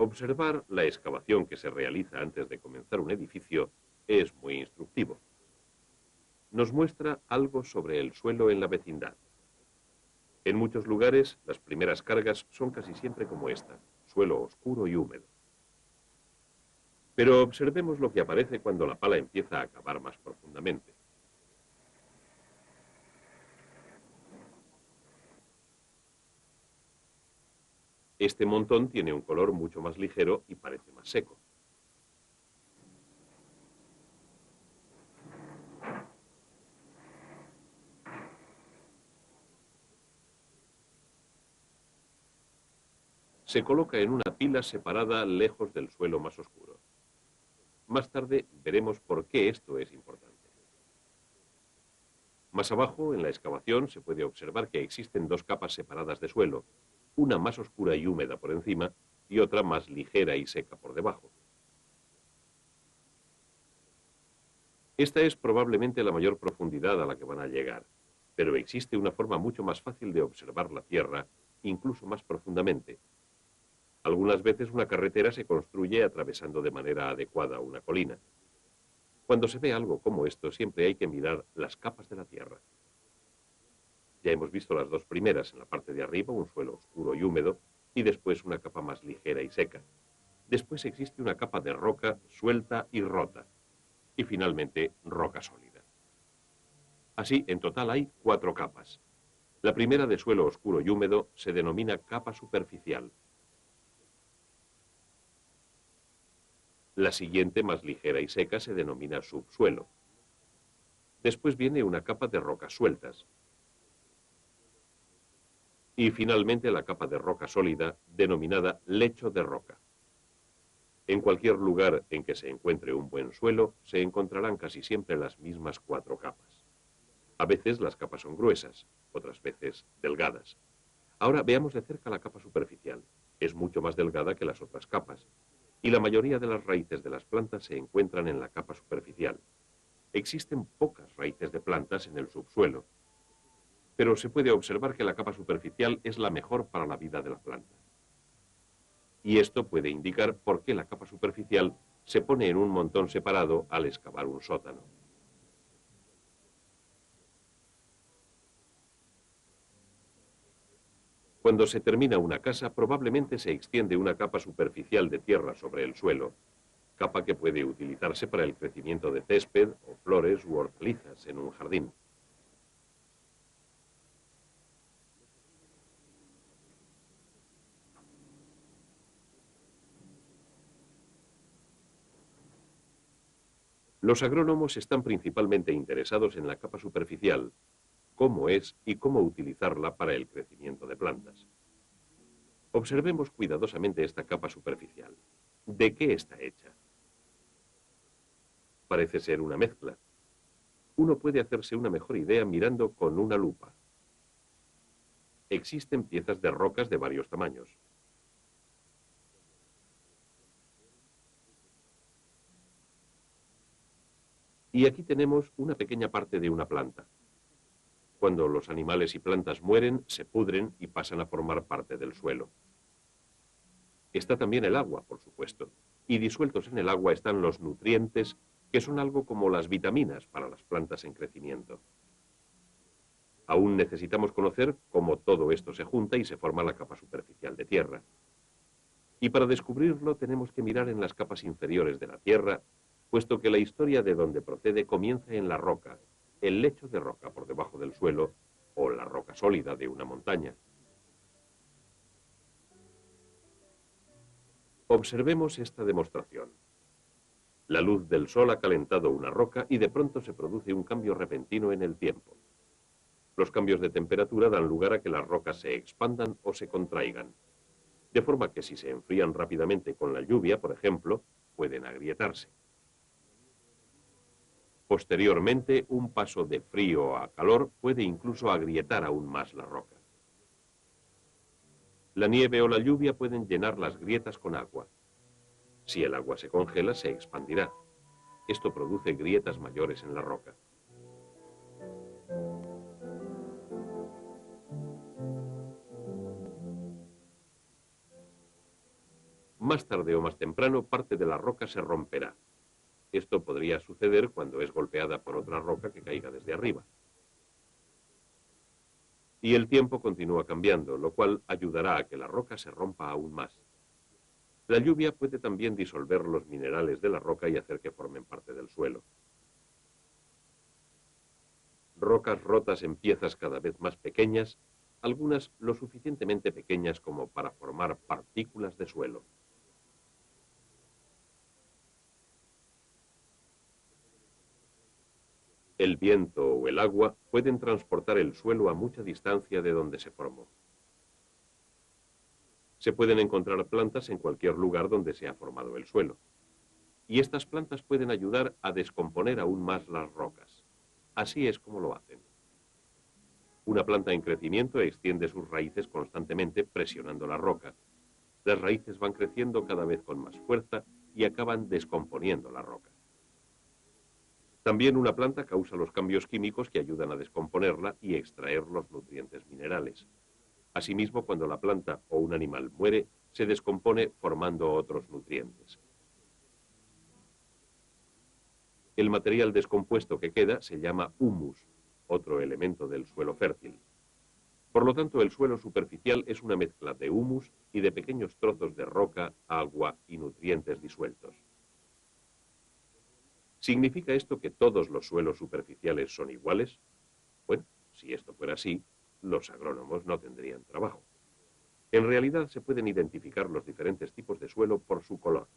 Observar la excavación que se realiza antes de comenzar un edificio es muy instructivo. Nos muestra algo sobre el suelo en la vecindad. En muchos lugares, las primeras cargas son casi siempre como esta, suelo oscuro y húmedo. Pero observemos lo que aparece cuando la pala empieza a cavar más profundamente. Este montón tiene un color mucho más ligero y parece más seco. Se coloca en una pila separada lejos del suelo más oscuro. Más tarde veremos por qué esto es importante. Más abajo, en la excavación, se puede observar que existen dos capas separadas de suelo, una más oscura y húmeda por encima y otra más ligera y seca por debajo. Esta es probablemente la mayor profundidad a la que van a llegar, pero existe una forma mucho más fácil de observar la Tierra, incluso más profundamente. Algunas veces una carretera se construye atravesando de manera adecuada una colina. Cuando se ve algo como esto, siempre hay que mirar las capas de la Tierra. Ya hemos visto las dos primeras, en la parte de arriba, un suelo oscuro y húmedo, y después una capa más ligera y seca. Después existe una capa de roca suelta y rota, y finalmente roca sólida. Así, en total hay 4 capas. La primera, de suelo oscuro y húmedo, se denomina capa superficial. La siguiente, más ligera y seca, se denomina subsuelo. Después viene una capa de rocas sueltas. Y finalmente la capa de roca sólida, denominada lecho de roca. En cualquier lugar en que se encuentre un buen suelo, se encontrarán casi siempre las mismas 4 capas. A veces las capas son gruesas, otras veces delgadas. Ahora veamos de cerca la capa superficial. Es mucho más delgada que las otras capas, y la mayoría de las raíces de las plantas se encuentran en la capa superficial. Existen pocas raíces de plantas en el subsuelo, pero se puede observar que la capa superficial es la mejor para la vida de la planta. Y esto puede indicar por qué la capa superficial se pone en un montón separado al excavar un sótano. Cuando se termina una casa, probablemente se extiende una capa superficial de tierra sobre el suelo, capa que puede utilizarse para el crecimiento de césped o flores u hortalizas en un jardín. Los agrónomos están principalmente interesados en la capa superficial, cómo es y cómo utilizarla para el crecimiento de plantas. Observemos cuidadosamente esta capa superficial. ¿De qué está hecha? Parece ser una mezcla. Uno puede hacerse una mejor idea mirando con una lupa. Existen piezas de rocas de varios tamaños. Y aquí tenemos una pequeña parte de una planta. Cuando los animales y plantas mueren, se pudren y pasan a formar parte del suelo. Está también el agua, por supuesto, y disueltos en el agua están los nutrientes, que son algo como las vitaminas para las plantas en crecimiento. Aún necesitamos conocer cómo todo esto se junta y se forma la capa superficial de tierra. Y para descubrirlo tenemos que mirar en las capas inferiores de la tierra, puesto que la historia de donde procede comienza en la roca, el lecho de roca por debajo del suelo o la roca sólida de una montaña. Observemos esta demostración. La luz del sol ha calentado una roca y de pronto se produce un cambio repentino en el tiempo. Los cambios de temperatura dan lugar a que las rocas se expandan o se contraigan, de forma que si se enfrían rápidamente con la lluvia, por ejemplo, pueden agrietarse. Posteriormente, un paso de frío a calor puede incluso agrietar aún más la roca. La nieve o la lluvia pueden llenar las grietas con agua. Si el agua se congela, se expandirá. Esto produce grietas mayores en la roca. Más tarde o más temprano, parte de la roca se romperá. Esto podría suceder cuando es golpeada por otra roca que caiga desde arriba. Y el tiempo continúa cambiando, lo cual ayudará a que la roca se rompa aún más. La lluvia puede también disolver los minerales de la roca y hacer que formen parte del suelo. Rocas rotas en piezas cada vez más pequeñas, algunas lo suficientemente pequeñas como para formar partículas de suelo. El viento o el agua pueden transportar el suelo a mucha distancia de donde se formó. Se pueden encontrar plantas en cualquier lugar donde se ha formado el suelo. Y estas plantas pueden ayudar a descomponer aún más las rocas. Así es como lo hacen. Una planta en crecimiento extiende sus raíces constantemente presionando la roca. Las raíces van creciendo cada vez con más fuerza y acaban descomponiendo la roca. También una planta causa los cambios químicos que ayudan a descomponerla y extraer los nutrientes minerales. Asimismo, cuando la planta o un animal muere, se descompone formando otros nutrientes. El material descompuesto que queda se llama humus, otro elemento del suelo fértil. Por lo tanto, el suelo superficial es una mezcla de humus y de pequeños trozos de roca, agua y nutrientes disueltos. ¿Significa esto que todos los suelos superficiales son iguales? Bueno, si esto fuera así, los agrónomos no tendrían trabajo. En realidad se pueden identificar los diferentes tipos de suelo por su color.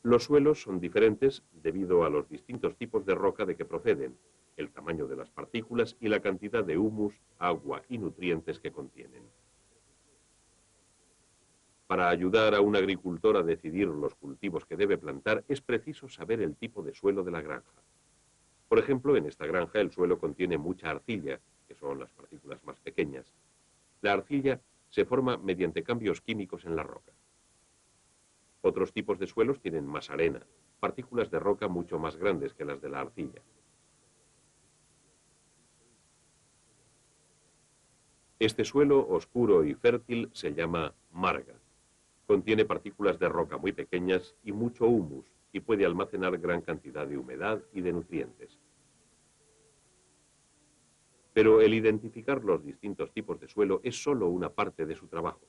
Los suelos son diferentes debido a los distintos tipos de roca de que proceden, el tamaño de las partículas y la cantidad de humus, agua y nutrientes que contienen. Para ayudar a un agricultor a decidir los cultivos que debe plantar, es preciso saber el tipo de suelo de la granja. Por ejemplo, en esta granja el suelo contiene mucha arcilla, que son las partículas más pequeñas. La arcilla se forma mediante cambios químicos en la roca. Otros tipos de suelos tienen más arena, partículas de roca mucho más grandes que las de la arcilla. Este suelo oscuro y fértil se llama marga. Contiene partículas de roca muy pequeñas y mucho humus y puede almacenar gran cantidad de humedad y de nutrientes. Pero el identificar los distintos tipos de suelo es solo una parte de su trabajo.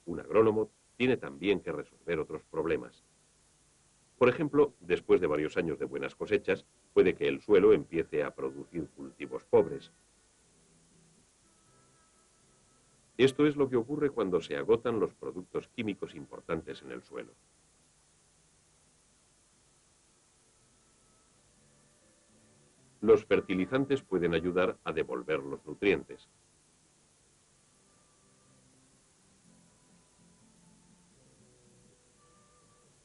Un agrónomo tiene también que resolver otros problemas. Por ejemplo, después de varios años de buenas cosechas, puede que el suelo empiece a producir cultivos pobres. Esto es lo que ocurre cuando se agotan los productos químicos importantes en el suelo. Los fertilizantes pueden ayudar a devolver los nutrientes.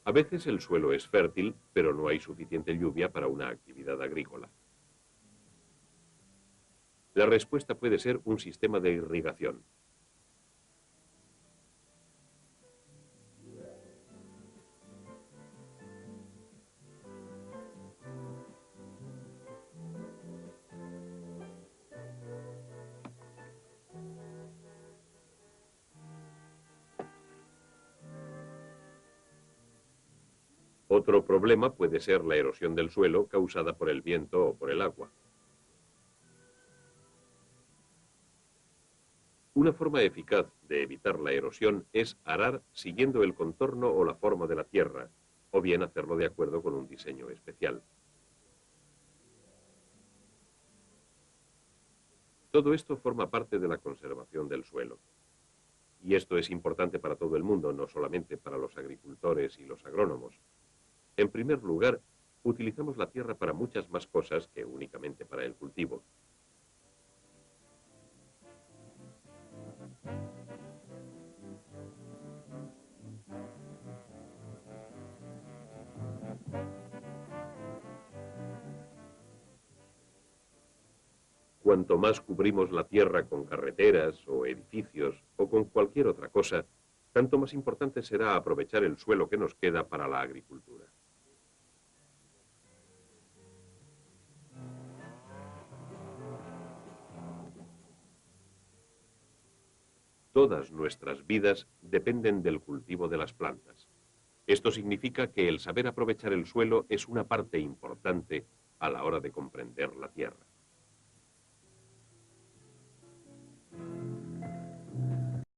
A veces el suelo es fértil, pero no hay suficiente lluvia para una actividad agrícola. La respuesta puede ser un sistema de irrigación. Otro problema puede ser la erosión del suelo causada por el viento o por el agua. Una forma eficaz de evitar la erosión es arar siguiendo el contorno o la forma de la tierra, o bien hacerlo de acuerdo con un diseño especial. Todo esto forma parte de la conservación del suelo. Y esto es importante para todo el mundo, no solamente para los agricultores y los agrónomos. En primer lugar, utilizamos la tierra para muchas más cosas que únicamente para el cultivo. Cuanto más cubrimos la tierra con carreteras o edificios o con cualquier otra cosa, tanto más importante será aprovechar el suelo que nos queda para la agricultura. Todas nuestras vidas dependen del cultivo de las plantas. Esto significa que el saber aprovechar el suelo es una parte importante a la hora de comprender la tierra.